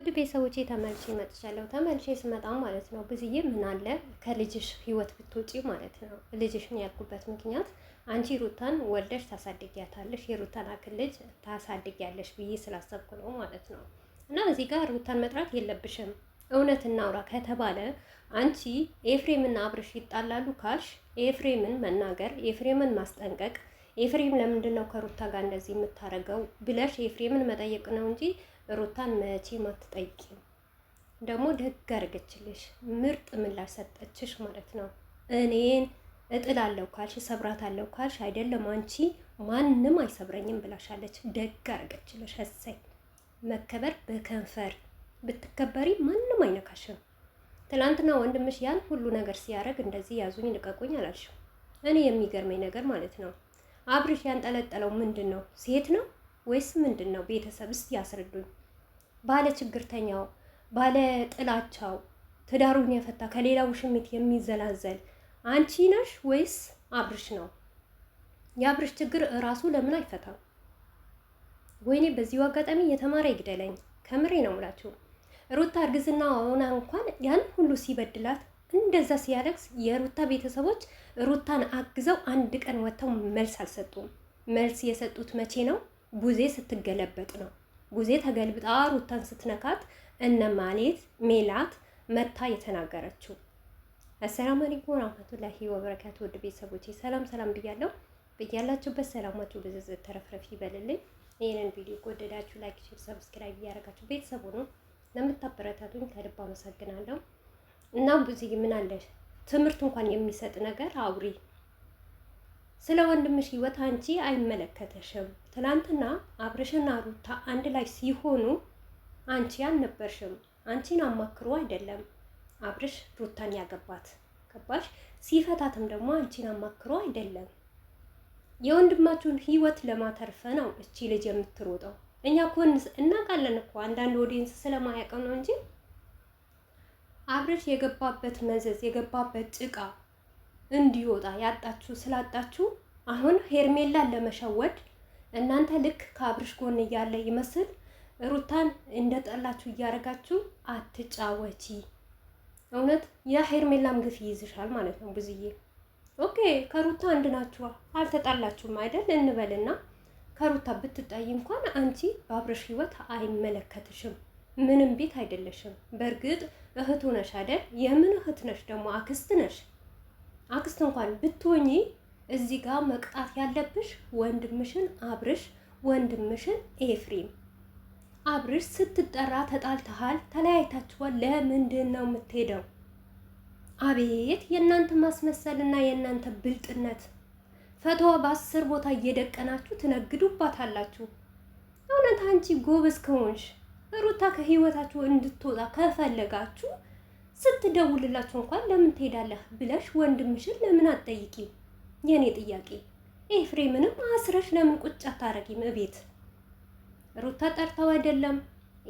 ውድ ቤተሰቦቼ ተመልሼ መጥቻለሁ። ተመልሼ ስመጣ ማለት ነው ብዙዬ ምን አለ ከልጅሽ ህይወት ብትወጪ ማለት ነው። ልጅሽን ያልኩበት ምክንያት አንቺ ሩታን ወልደሽ ታሳድጊያታለሽ፣ የሩታን አክል ልጅ ታሳድጊያለሽ ብዬ ስላሰብኩ ነው ማለት ነው። እና እዚህ ጋር ሩታን መጥራት የለብሽም። እውነት እናውራ ከተባለ አንቺ ኤፍሬምና አብርሽ ይጣላሉ ካልሽ ኤፍሬምን መናገር፣ ኤፍሬምን ማስጠንቀቅ፣ ኤፍሬም ለምንድን ነው ከሩታ ጋር እንደዚህ የምታረገው ብለሽ ኤፍሬምን መጠየቅ ነው እንጂ ሩታን መቼም አትጠይቂም። ደግሞ ደግ አድርገችልሽ፣ ምርጥ ምላሽ ሰጠችሽ ማለት ነው። እኔን እጥላለሁ ካልሽ ሰብራታለሁ ካልሽ አይደለም አንቺ ማንም አይሰብረኝም ብላሻለች። ደግ አድርገችልሽ። እሰይ መከበር በከንፈር ብትከበሪ ማንም አይነካሽም። ትላንትና ወንድምሽ ያን ሁሉ ነገር ሲያደርግ እንደዚህ ያዙኝ ልቀቁኝ አላልሽም። እኔ የሚገርመኝ ነገር ማለት ነው አብርሽ ያንጠለጠለው ምንድን ነው? ሴት ነው ወይስ ምንድን ነው? ቤተሰብ እስቲ ያስረዱኝ። ባለ ችግርተኛው ባለ ጥላቻው ትዳሩን የፈታ ከሌላ ውሽሚት የሚዘላዘል አንቺ ነሽ ወይስ አብርሽ ነው? የአብርሽ ችግር እራሱ ለምን አይፈታም? ወይኔ በዚሁ አጋጣሚ የተማረ ይግደለኝ። ከምሬ ነው የምላችሁ። ሩታ እርግዝና ሆና እንኳን ያን ሁሉ ሲበድላት እንደዛ ሲያለቅስ የሩታ ቤተሰቦች ሩታን አግዘው አንድ ቀን ወጥተው መልስ አልሰጡም። መልስ የሰጡት መቼ ነው? ቡዜ ስትገለበጥ ነው። ቡዜ ተገልብጣ ሩታን ስትነካት እነ ማሌት ሜላት መታ የተናገረችው። አሰላሙ አለይኩም ወራህመቱላሂ ወበረካቱ። ውድ ቤተሰቦቼ ሰላም ሰላም ብያለሁ። በያላችሁበት ሰላማችሁ ብዝዝት ተረፍረፍ ይበልልኝ። ይህንን ቪዲዮ ከወደዳችሁ ላይክ፣ ሼር፣ ሰብስክራይብ እያደረጋችሁ ቤተሰቡ ነው ለምታበረታቱኝ ከልብ አመሰግናለሁ። እና ብዙዬ ምን አለ ትምህርት እንኳን የሚሰጥ ነገር አውሪ። ስለ ወንድምሽ ህይወት አንቺ አይመለከተሽም። ትናንትና አብርሽና ሩታ አንድ ላይ ሲሆኑ አንቺ አልነበርሽም። አንቺን አማክሮ አይደለም አብርሽ ሩታን ያገባት ገባሽ? ሲፈታትም ደግሞ አንቺን አማክሮ አይደለም። የወንድማችሁን ህይወት ለማተርፈ ነው እቺ ልጅ የምትሮጠው። እኛ እኮ እናውቃለን እኮ አንዳንድ ኦዲየንስ ስለማያውቀው ነው እንጂ አብርሽ የገባበት መዘዝ የገባበት ጭቃ እንዲወጣ ያጣችሁ ስላጣችሁ አሁን ሄርሜላን ለመሸወድ እናንተ ልክ ከአብርሽ ጎን እያለ ይመስል ሩታን እንደጠላችሁ እያደረጋችሁ አትጫወቺ። እውነት የሄርሜላም ግፍ ይይዝሻል ማለት ነው ብዙዬ። ኦኬ ከሩታ አንድ ናችኋ፣ አልተጣላችሁም አይደል እንበልና ከሩታ ብትጣይ እንኳን አንቺ በአብርሽ ህይወት አይመለከትሽም። ምንም ቤት አይደለሽም። በእርግጥ እህቱ ነሽ አይደል? የምን እህት ነሽ ደግሞ? አክስት ነሽ። አክስት እንኳን ብትሆኚ እዚህ ጋር መቅጣት ያለብሽ ወንድምሽን አብርሽ፣ ወንድምሽን ኤፍሬም። አብርሽ ስትጠራ ተጣልተሃል፣ ተለያይታችኋል። ለምንድን ነው የምትሄደው? አቤት የእናንተ ማስመሰልና የእናንተ ብልጥነት። ፈተዋ በ10 ቦታ እየደቀናችሁ ትነግዱባታላችሁ። እውነት አንቺ ጎበዝ ከሆንሽ ሩታ ከህይወታችሁ እንድትወጣ ከፈለጋችሁ ስትደውልላችሁ እንኳን ለምን ትሄዳለህ ብለሽ ወንድምሽን ለምን አትጠይቂም? የኔ ጥያቄ ኤፍሬምንም አስረሽ ለምን ቁጭ አታረጊም እቤት? ሩታ ጠርተው አይደለም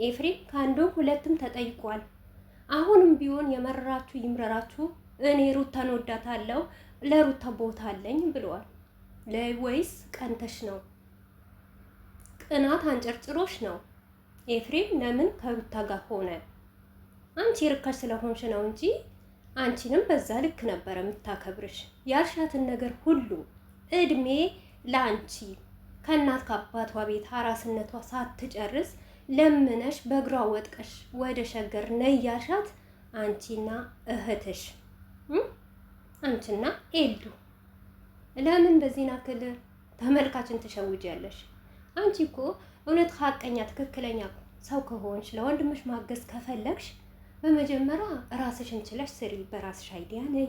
ኤፍሬም ከአንዱም ሁለትም ተጠይቋል። አሁንም ቢሆን የመረራችሁ ይምረራችሁ። እኔ ሩታን ወዳታለሁ ለሩታ ቦታ አለኝ ብለዋል። ወይስ ቀንተሽ ነው? ቅናት አንጨርጭሮሽ ነው? ኤፍሬም ለምን ከሩታ ጋር ሆነ? አንቺ ርካሽ ስለሆንሽ ነው እንጂ አንቺንም በዛ ልክ ነበረ የምታከብርሽ። ያልሻትን ነገር ሁሉ እድሜ ለአንቺ ከእናት ከአባቷ ቤት አራስነቷ ሳትጨርስ ለምነሽ በእግሯ ወጥቀሽ ወደ ሸገር ነይ ያልሻት አንቺና እህትሽ አንቺና ኤልዱ ለምን በዚህ ናክል ተመልካችን ትሸውጃለሽ? አንቺ እኮ እውነት ሀቀኛ ትክክለኛ ሰው ከሆንሽ ለወንድምሽ ማገዝ ከፈለግሽ በመጀመሪያ ራስሽን ችለሽ ስሪ። በራስሽ አይዲያ ነይ።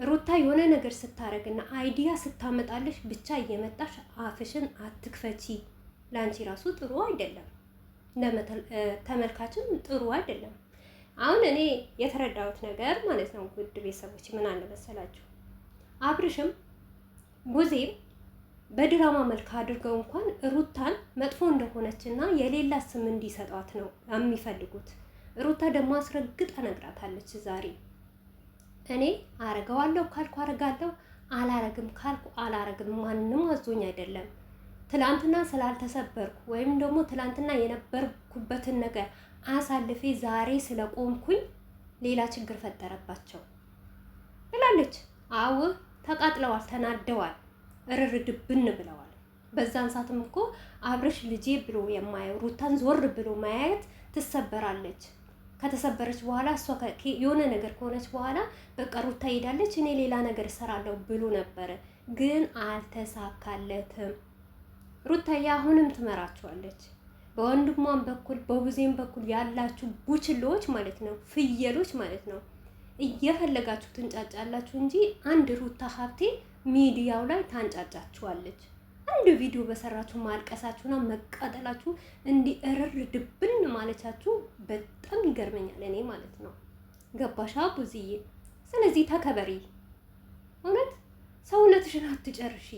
ሩታ የሆነ ነገር ስታረግና አይዲያ ስታመጣልሽ ብቻ እየመጣሽ አፍሽን አትክፈቺ። ለአንቺ ራሱ ጥሩ አይደለም፣ ተመልካችን ጥሩ አይደለም። አሁን እኔ የተረዳሁት ነገር ማለት ነው ውድ ቤተሰቦች ምን አለ መሰላችሁ፣ አብርሽም ቡዜም በድራማ መልክ አድርገው እንኳን ሩታን መጥፎ እንደሆነችና የሌላ ስም እንዲሰጧት ነው የሚፈልጉት። ሩታ ደግሞ አስረግጣ ነግራታለች ዛሬ። እኔ አረገዋለሁ ካልኩ አረጋለሁ፣ አላረግም ካልኩ አላረግም። ማንም አዞኝ አይደለም። ትላንትና ስላልተሰበርኩ ወይም ደግሞ ትላንትና የነበርኩበትን ነገር አሳልፌ ዛሬ ስለቆምኩኝ ሌላ ችግር ፈጠረባቸው ብላለች። አዎ ተቃጥለዋል፣ ተናደዋል፣ እርር ድብን ብለዋል። በዛን ሰዓትም እኮ አብርሽ ልጄ ብሎ የማየው ሩታን ዞር ብሎ ማየት ትሰበራለች። ከተሰበረች በኋላ እሷ የሆነ ነገር ከሆነች በኋላ በቃ ሩታ ሄዳለች፣ እኔ ሌላ ነገር እሰራለሁ ብሎ ነበረ፣ ግን አልተሳካለትም። ሩታዬ አሁንም ትመራችኋለች። በወንድሟም በኩል በቡዜም በኩል ያላችሁ ቡችሎች ማለት ነው፣ ፍየሎች ማለት ነው። እየፈለጋችሁ ትንጫጫላችሁ እንጂ አንድ ሩታ ሀብቴ ሚዲያው ላይ ታንጫጫችኋለች። አንድ ቪዲዮ በሰራችሁ ማልቀሳችሁና መቃጠላችሁ እንዲህ እርር ድብን ማለቻችሁ በጣም ይገርመኛል እኔ ማለት ነው። ገባሻ ቡዝዬ? ስለዚህ ተከበሪ። እውነት ሰውነትሽን አትጨርሺ።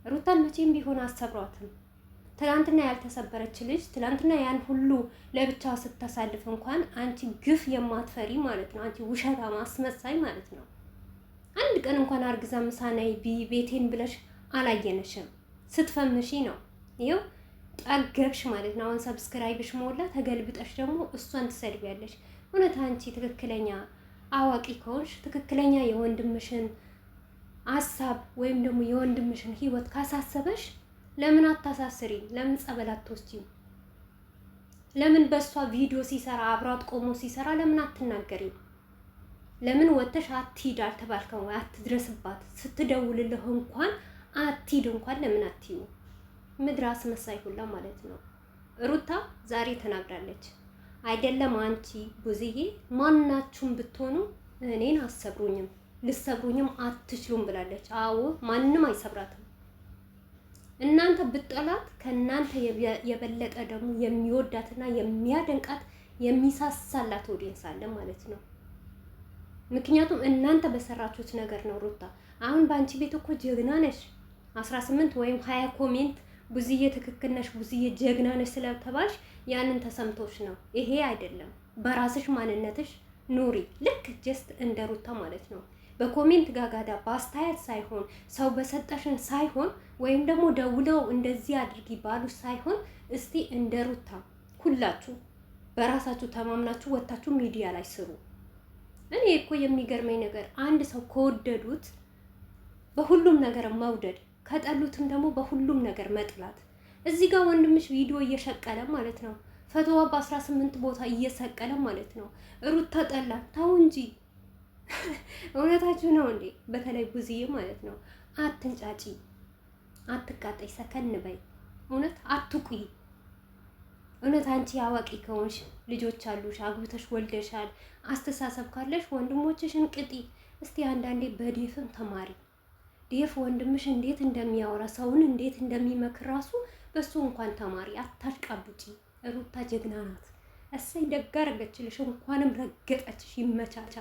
ሩታን መቼም ቢሆን አሰብሯትም። ትናንትና ያልተሰበረች ልጅ ትናንትና ያን ሁሉ ለብቻ ስታሳልፍ እንኳን አንቺ ግፍ የማትፈሪ ማለት ነው። አንቺ ውሸታ ማስመሳይ ማለት ነው። አንድ ቀን እንኳን አርግዛ ምሳናይ ቤቴን ብለሽ አላየነሽም። ስትፈምሺ ነው ይኸው ጠገብሽ ማለት ነው። አሁን ሰብስክራይብሽ ሞላ፣ ተገልብጠሽ ደግሞ እሷን ትሰድቢያለሽ። እውነት አንቺ ትክክለኛ አዋቂ ከሆንሽ ትክክለኛ የወንድምሽን ሀሳብ ወይም ደግሞ የወንድምሽን ህይወት ካሳሰበሽ ለምን አታሳስሪ? ለምን ጸበል አትወስጂም? ለምን በሷ ቪዲዮ ሲሰራ አብሯት ቆሞ ሲሰራ ለምን አትናገሪም? ለምን ወተሽ አትሂድ አልተባልከው? አትድረስባት ስትደውልልህ እንኳን አትሂድ እንኳን ለምን አትዩ? ምድር አስመሳይ ሁላ ማለት ነው። ሩታ ዛሬ ተናግራለች። አይደለም አንቺ ቡዝዬ ማናችሁም ብትሆኑ እኔን አሰብሩኝም ልሰብሩኝም አትችሉም ብላለች። አዎ ማንንም አይሰብራትም። እናንተ ብጠላት ከእናንተ የበለጠ ደግሞ የሚወዳትና የሚያደንቃት የሚሳሳላት ኦዲየንስ አለ ማለት ነው። ምክንያቱም እናንተ በሰራችሁት ነገር ነው። ሩታ አሁን በአንቺ ቤት እኮ ጀግና ነሽ 18 ወይም 20 ኮሜንት ቡዝዬ ትክክል ነሽ፣ ቡዝዬ ጀግና ነሽ ስለተባልሽ ያንን ተሰምቶሽ ነው። ይሄ አይደለም። በራስሽ ማንነትሽ ኑሪ። ልክ ጀስት እንደ ሩታ ማለት ነው። በኮሜንት ጋጋዳ በአስተያየት ሳይሆን ሰው በሰጠሽን ሳይሆን ወይም ደግሞ ደውለው እንደዚህ አድርጊ ባሉሽ ሳይሆን እስቲ እንደ ሩታ ሁላችሁ በራሳችሁ ተማምናችሁ ወጣችሁ ሚዲያ ላይ ስሩ። እኔ እኮ የሚገርመኝ ነገር አንድ ሰው ከወደዱት በሁሉም ነገር መውደድ፣ ከጠሉትም ደግሞ በሁሉም ነገር መጥላት። እዚህ ጋር ወንድምሽ ቪዲዮ እየሸቀለ ማለት ነው። ፈቶዋ በ18 ቦታ እየሰቀለ ማለት ነው። ሩታ ጠላ ታው እንጂ እውነታችሁ ነው እንዴ? በተለይ ቡዝዬ ማለት ነው። አትንጫጪ፣ አትቃጠይ፣ ሰከን በይ። እውነት አትቁይ። እውነት አንቺ አዋቂ ከሆንሽ ልጆች አሉሽ፣ አግብተሽ ወልደሻል፣ አስተሳሰብ ካለሽ ወንድሞችሽን ቅጢ። እስቲ አንዳንዴ በዴፍም ተማሪ። ዴፍ ወንድምሽ እንዴት እንደሚያወራ ሰውን እንዴት እንደሚመክር ራሱ በሱ እንኳን ተማሪ። አታሽቃብጪ። ሩታ ጀግና ናት። እሰይ ደግ አደረገችልሽ። እንኳንም ረገጠችሽ። ይመቻቻል።